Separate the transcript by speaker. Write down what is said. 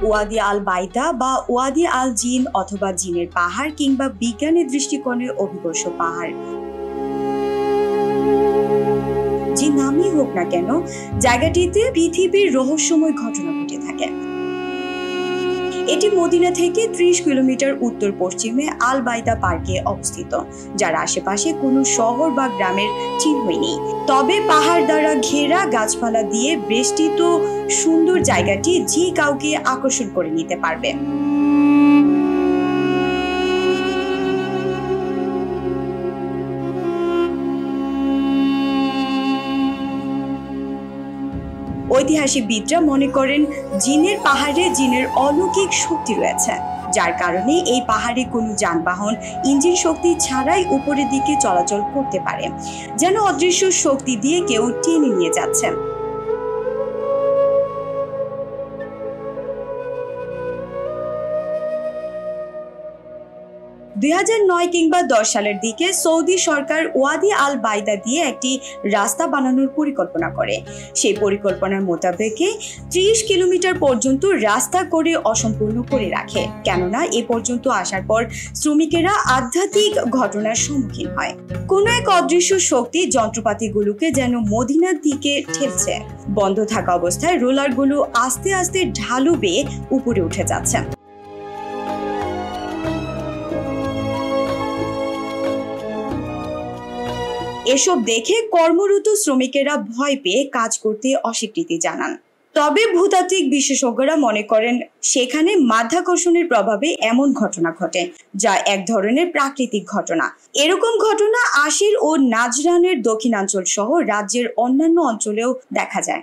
Speaker 1: ওয়াদি আল বাইদা বা ওয়াদি আল জিন অথবা জিনের পাহাড় কিংবা বিজ্ঞানের দৃষ্টিকোণে অভিকর্ষ পাহাড় যে নামই হোক না কেন, জায়গাটিতে পৃথিবীর রহস্যময় ঘটনা ঘটে থাকে। এটি মদিনা থেকে 30 কিলোমিটার উত্তর পশ্চিমে আল বাইদা পার্কে অবস্থিত, যার আশেপাশে কোনো শহর বা গ্রামের চিহ্নই নেই। তবে পাহাড় দ্বারা ঘেরা গাছপালা দিয়ে বেষ্টিত সুন্দর জায়গাটি যে কাউকে আকর্ষণ করে নিতে পারবে। ঐতিহাসিকবিদরা মনে করেন জিনের পাহাড়ে জিনের অলৌকিক শক্তি রয়েছে, যার কারণে এই পাহাড়ে কোনো যানবাহন ইঞ্জিন শক্তি ছাড়াই উপরের দিকে চলাচল করতে পারে, যেন অদৃশ্য শক্তি দিয়ে কেউ টেনে নিয়ে যাচ্ছে। 2009 কিংবা 10 সালের দিকে সৌদি সরকার ওয়াদি আল বাইদা দিয়ে একটি রাস্তা বানানোর পরিকল্পনা করে। সেই পরিকল্পনার মোতাবেক 30 কিলোমিটার পর্যন্ত রাস্তা করে অসম্পূর্ণ করে রাখে, কেননা এ পর্যন্ত আসার পর শ্রমিকেরা আধ্যাত্মিক ঘটনার সম্মুখীন হয়। কোনো এক অদৃশ্য শক্তি যন্ত্রপাতিগুলোকে যেন মদিনার দিকে ঠেলছে। বন্ধ থাকা অবস্থায় রোলারগুলো আস্তে আস্তে ঢালু বেয়ে উপরে উঠে যাচ্ছে। এসব দেখে কর্মরত শ্রমিকেরা ভয় পেয়ে কাজ করতে অস্বীকৃতি জানান। তবে ভূতাত্ত্বিক বিশেষজ্ঞরা মনে করেন সেখানে মাধ্যাকর্ষণের প্রভাবে এমন ঘটনা ঘটে, যা এক ধরনের প্রাকৃতিক ঘটনা। এরকম ঘটনা আশির ও নাজরানের দক্ষিণাঞ্চল সহ রাজ্যের অন্যান্য অঞ্চলেও দেখা যায়।